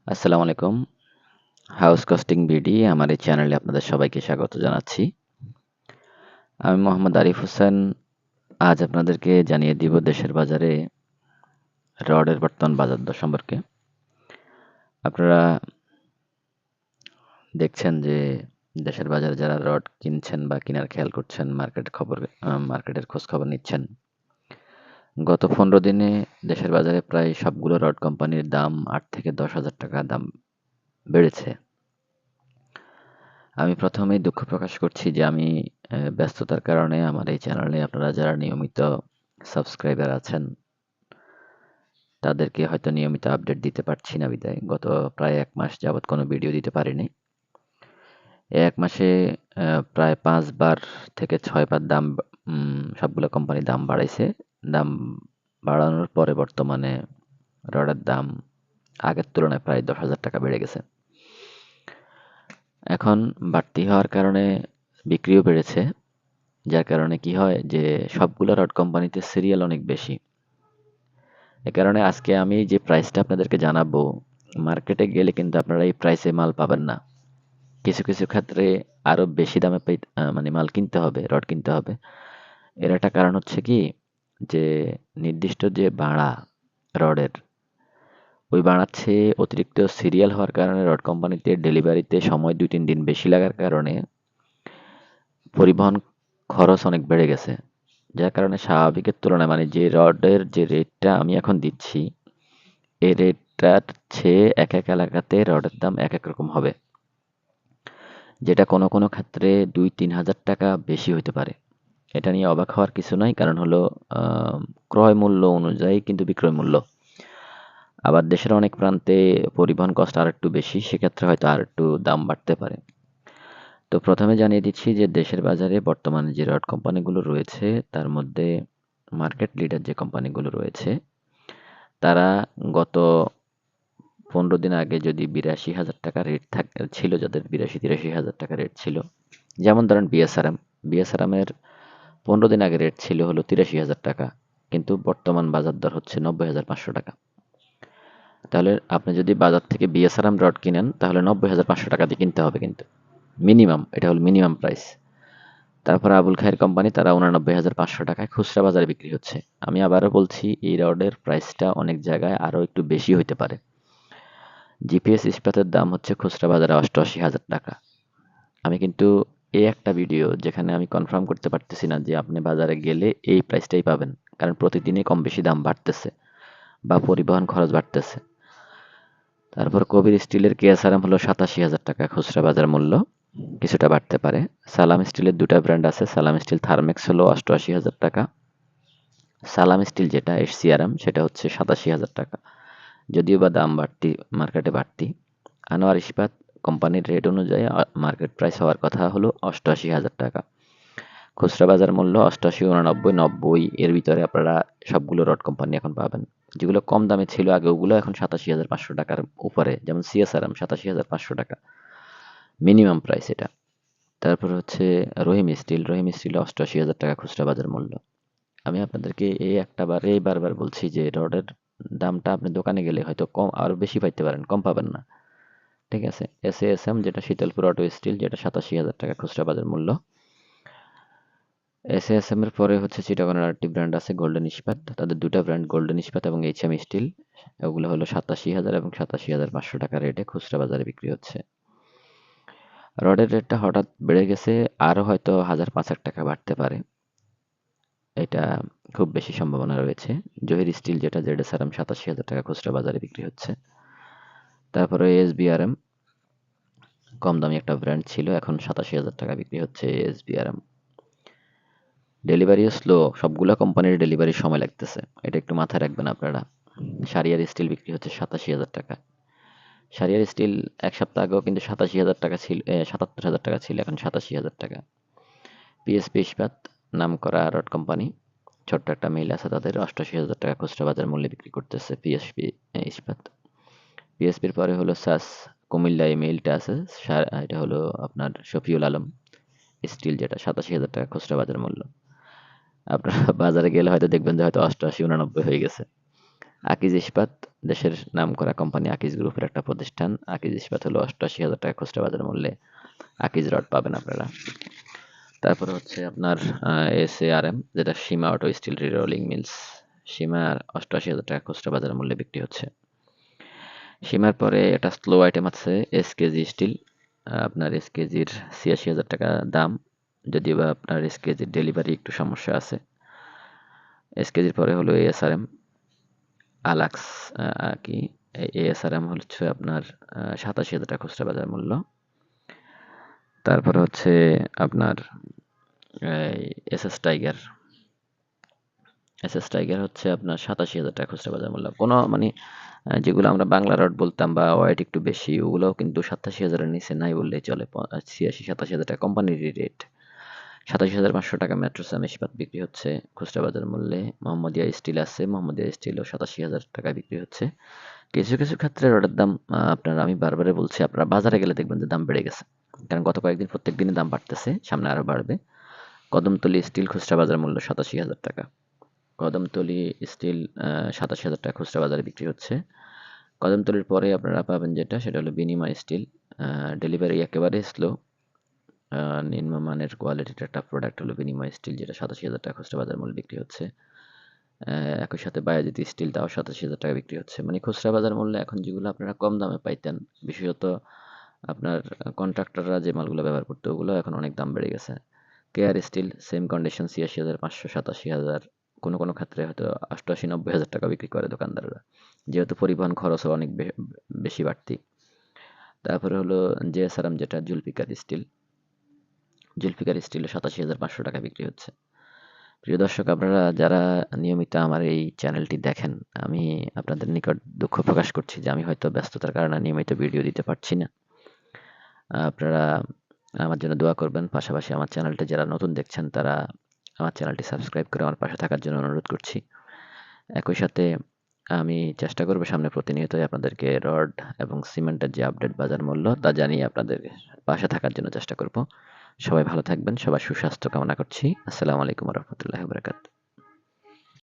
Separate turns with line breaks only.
আসসালামু আলাইকুম। House costing BD আমার এই চ্যানেলে আপনাদের সবাইকে স্বাগত জানাচ্ছি। আমি মোহাম্মদ আরিফ হোসেন। আজ আপনাদেরকে জানিয়ে দিব দেশের বাজারে রডের বর্তমান বাজার দর সম্পর্কে। আপনারা দেখছেন যে দেশের বাজারে যারা রড কিনছেন বা কেনার খেয়াল করছেন, মার্কেটের খোঁজ খবর নিচ্ছেন। গত 15 দিনে দেশের বাজারে প্রায় সবগুলো রড কোম্পানির দাম 8 থেকে 10,000 টাকা দাম বেড়েছে। আমি প্রথমেই দুঃখ প্রকাশ করছি যে আমি ব্যস্ততার কারণে আমার এই চ্যানেলে আপনারা যারা নিয়মিত সাবস্ক্রাইবার আছেন তাদেরকে হয়তো নিয়মিত আপডেট দিতে পারছি না বিদায় গত প্রায় 1 মাস যাবৎ কোনো ভিডিও দিতে পারিনি। এই 1 মাসে প্রায় 5 বার থেকে 6 বার সবগুলো কোম্পানি দাম বাড়াইছে। দাম বাড়ানোর পরে বর্তমানে রডের দাম আগের তুলনায় প্রায় 10,000 টাকা বেড়ে গেছে। এখন বাড়তি হওয়ার কারণে বিক্রিও বেড়েছে। যার কারণে কি হয় যে সবগুলো রড কোম্পানিতে সিরিয়াল অনেক বেশি। এ কারণে আজকে আমি যে প্রাইসটা আপনাদেরকে জানাবো, মার্কেটে গেলে কিন্তু আপনারা এই প্রাইসে মাল পাবেন না। কিছু, কিছু ক্ষেত্রে আরো বেশি দামে মানে মাল কিনতে হবে, রড কিনতে হবে। এর একটা কারণ হচ্ছে কি যে নির্দিষ্ট যে ভাড়া রডের, ওই ভাড়ার চেয়ে অতিরিক্ত সিরিয়াল হওয়ার কারণে রড কোম্পানিতে ডেলিভারিতে সময় 2-3 দিন বেশি লাগার কারণে পরিবহন খরচ অনেক বেড়ে গেছে। যার কারণে স্বাভাবিকের তুলনায় মানে যে রডের যে রেটটা আমি এখন দিচ্ছি, এই রেটটার চেয়ে এক এলাকাতে রডের দাম এক রকম হবে। যেটা কোনো কোনো ক্ষেত্রে 2-3 হাজার টাকা বেশি হইতে পারে। এটা নিয়ে অবাক হওয়ার কিছু নাই। কারণ হলো ক্রয় মূল্য অনুযায়ী কিন্তু বিক্রয় মূল্য। আবার দেশের অনেক প্রান্তে পরিবহন কস্ট আরেকটু বেশি, সেক্ষেত্রে হয়তো আরেকটু দাম বাড়তে পারে। তো প্রথমে জানিয়ে দিচ্ছি যে দেশের বাজারে বর্তমানে যে রড কোম্পানিগুলো রয়েছে তার মধ্যে মার্কেট লিডার যে কোম্পানিগুলো রয়েছে তারা গত 15 দিন আগে যদি 82,000 টাকা রেট ছিল, যাদের 82-83,000 টাকা রেট ছিল, যেমন ধরেন বিএসআরএম এর 15 দিন আগে রেট ছিল হলো 83,000 টাকা, কিন্তু বর্তমান বাজার দর হচ্ছে 90,500 টাকা। তাহলে আপনি যদি বাজার থেকে বিএসআরএম রড কিনেন তাহলে 90,500 টাকা দিয়ে কিনতে হবে, কিন্তু মিনিমাম, এটা হলো মিনিমাম প্রাইস। তারপর আবুল খায়ের কোম্পানি তারা 89,500 টাকায় খুচরা বাজারে বিক্রি হচ্ছে। আমি আবারও বলছি এই রডের প্রাইসটা অনেক জায়গায় আরও একটু বেশি হইতে পারে। জিপিএস ইস্পাতের দাম হচ্ছে খুচরা বাজারে 88,000 টাকা। আমি কিন্তু এই একটা ভিডিও যেখানে আমি কনফার্ম করতে পারতেছি না যে আপনি বাজারে গেলে এই প্রাইসটাই পাবেন, কারণ প্রতিদিনই কম বেশি দাম বাড়তেছে বা পরিবহন খরচ বাড়তেছে। তারপর কবির স্টিলের কেএসআরএম হলো 87,000 টাকা খুচরা বাজার মূল্য, কিছুটা বাড়তে পারে। সালাম স্টিলের দুটা ব্র্যান্ড আছে, সালাম স্টিল থার্মেক্স হলো 88,000 টাকা, সালাম স্টিল যেটা এসসিআরএম সেটা হচ্ছে 87,000 টাকা। যদিও বা দাম বাড়তি, মার্কেটে বাড়তি। আনোয়ার ইস্পাত কোম্পানির রেট অনুযায়ী মার্কেট প্রাইস হওয়ার কথা হলো 88,000 টাকা। খুচরা বাজার মূল্য 88, 89, 90 এর ভিতরে আপনারা সবগুলো রড কোম্পানি এখন পাবেন। যেগুলো কম দামে ছিল আগে ওগুলো এখন 87,500 টাকার উপরে, যেমন সিএসআরএম 87,500 টাকা মিনিমাম প্রাইস এটা। তারপর হচ্ছে রহিম স্টিল 88,000 টাকা খুচরা বাজার মূল্য। আমি আপনাদেরকে বারবার বলছি যে রডের দামটা আপনি দোকানে গেলে হয়তো কম আরো বেশি পাইতে পারেন, কম পাবেন না। ঠিক আছে। এসএএসএম যেটা শীতলপুর অটো স্টিল, যেটা 87,000 টাকা খুচরা বাজার মূল্য। এসএএসএম এর পরে হচ্ছে চিটাগংয়ের আরেকটি ব্র্যান্ড আছে গোল্ডেন ইস্পাত, তাদের দুটা ব্র্যান্ড গোল্ডেন ইস্পাত এবং এইচএম স্টিল। ওগুলো হলো 87,000 এবং 87,500 টাকা রেটে খুচরা বাজারে বিক্রি হচ্ছে। রডের রেটটা হঠাৎ বেড়ে গেছে, আরো হয়তো 1,000-5,000 টাকা বাড়তে পারে, এটা খুব বেশি সম্ভাবনা রয়েছে। জহির স্টিল যেটা জেডএসআরএম 87,000 টাকা খুচরা বাজারে বিক্রি হচ্ছে। তারপরে এসবিআরএম কম দামি একটা ব্র্যান্ড ছিল, এখন 87,000 টাকা বিক্রি হচ্ছে এসবিআরএম। ডেলিভারিও স্লো, সবগুলো কোম্পানির ডেলিভারির সময় লাগতেছে, এটা একটু মাথায় রাখবেন আপনারা। সারিয়ার স্টিল বিক্রি হচ্ছে 87,000 টাকা। সারিয়ার স্টিল এক সপ্তাহ আগেও কিন্তু 87,000 টাকা ছিল, 77,000 টাকা ছিল, এখন 87,000 টাকা। পিএসপি ইস্পাত নামকরা রড কোম্পানি, ছোট্ট একটা মিল আছে তাদের, 88,000 টাকা খুচরা বাজার মূল্যে বিক্রি করতেছে পিএসপি ইস্পাত। পিএসপির পরে হলো সাস, কুমিল্লা এই মিলটা আছে, এটা হলো আপনার শফিউল আলম স্টিল, যেটা 87,000 টাকা খুচরা বাজার মূল্য। আপনারা বাজারে গেলে হয়তো দেখবেন যে হয়তো 88, 89 হয়ে গেছে। আকিজ ইস্পাত দেশের নামকরা কোম্পানি আকিজ গ্রুপের একটা প্রতিষ্ঠান। আকিজ ইস্পাত হলো ৮৮,০০০ টাকা খুচরা বাজার মূল্যে আকিজ রড পাবেন আপনারা। তারপরে হচ্ছে আপনার SARM, যেটা সীমা অটো স্টিল রিরোলিং মিলস। সীমা ৮৮,০০০ টাকা খুচরা বাজার মূল্যে বিক্রি হচ্ছে। সীমার পরে একটা স্লো আইটেম আছে SKG স্টিল। আপনার SKGর ৮৬,০০০ টাকা দাম, যদিও বা আপনার SKGর ডেলিভারি একটু সমস্যা আছে। SKGর পরে হলো ASRM, আলাক্স কি ASRM হচ্ছে আপনার ৮৭,০০০ টাকা খুচরা বাজার মূল্য। তারপরে হচ্ছে আপনার SS টাইগার। SS টাইগার হচ্ছে আপনার ৮৭,০০০ টাকা খুচরা বাজার মূল্য। কোনো মানে যেগুলো আমরা বাংলা রড বলতাম বা ওয়েট একটু বেশি, ওগুলোও কিন্তু ৮৭,০০০-এর নিচে নাই বললেই চলে। ৮৬-৮৭,০০০ টাকা কোম্পানির রেট। ৮৭,৫০০ টাকা মেট্রোসাম ইস্পাত বিক্রি হচ্ছে খুচরা বাজার মূল্যে। মোহাম্মদিয়া স্টিল আছে, মোহাম্মদিয়া স্টিলও ৮৭,০০০ টাকায় বিক্রি হচ্ছে। কিছু কিছু ক্ষেত্রে রডের দাম আপনার, আমি বারবারই বলছি, আপনারা বাজারে গেলে দেখবেন যে দাম বেড়ে গেছে। কারণ গত কয়েকদিন প্রত্যেক দিনই দাম বাড়তেছে, সামনে আরও বাড়বে। কদমতলী স্টিল খুচরা বাজার মূল্য ৮৭,০০০ টাকা। কদমতলী স্টিল ৮৭,০০০ টাকা খুচরা বাজারে বিক্রি হচ্ছে। কদমতলীর পরে আপনারা পাবেন যেটা, সেটা হলো বিনিময় স্টিল। ডেলিভারি একেবারে স্লো, নিম্নমানের কোয়ালিটির একটা প্রোডাক্ট হলো বিনিময় স্টিল, যেটা ৮৭,০০০ টাকা খুচরা বাজার মূল্যে বিক্রি হচ্ছে। একই সাথে বায়াজিৎ স্টিল, তাও ৮৭,০০০ টাকা বিক্রি হচ্ছে। মানে খুচরা বাজার মূল্যে এখন যেগুলো আপনারা কম দামে পাইতেন, বিশেষত আপনার কন্ট্রাক্টররা যে মালগুলো ব্যবহার করতো, ওগুলো এখন অনেক দাম বেড়ে গেছে। কেআর স্টিল সেম কন্ডিশন, ৮৬,৫০০, ৮৭,০০০, কোনো কোনো ক্ষেত্রে হয়তো ৮৮-৯০,০০০ টাকা বিক্রি করে দোকানদাররা, যেহেতু পরিবহন খরচও অনেক বেশি বাড়তি। তারপরে হলো JSRM, যেটা জুলফিকার স্টিল। জুলফিকার স্টিলও ৮৭,৫০০ টাকা বিক্রি হচ্ছে। প্রিয় দর্শক, আপনারা যারা নিয়মিত আমার এই চ্যানেলটি দেখেন, আমি আপনাদের নিকট দুঃখ প্রকাশ করছি যে আমি হয়তো ব্যস্ততার কারণে নিয়মিত ভিডিও দিতে পারছি না। আপনারা আমার জন্য দোয়া করবেন। পাশাপাশি আমার চ্যানেলটি যারা নতুন দেখছেন, তারা আমার চ্যানেলটি সাবস্ক্রাইব করে আমার পাশে থাকার জন্য অনুরোধ করছি। একই সাথে আমি চেষ্টা করব সামনে প্রতিনিয়তই আপনাদেরকে রড এবং সিমেন্টের যে আপডেট বাজার মূল্য, তা জানিয়ে আপনাদের পাশে থাকার জন্য চেষ্টা করব। সবাই ভালো থাকবেন, সবার সুস্বাস্থ্য কামনা করছি। আসসালামু আলাইকুম ওয়া রাহমাতুল্লাহি ওয়া বারাকাতুহু।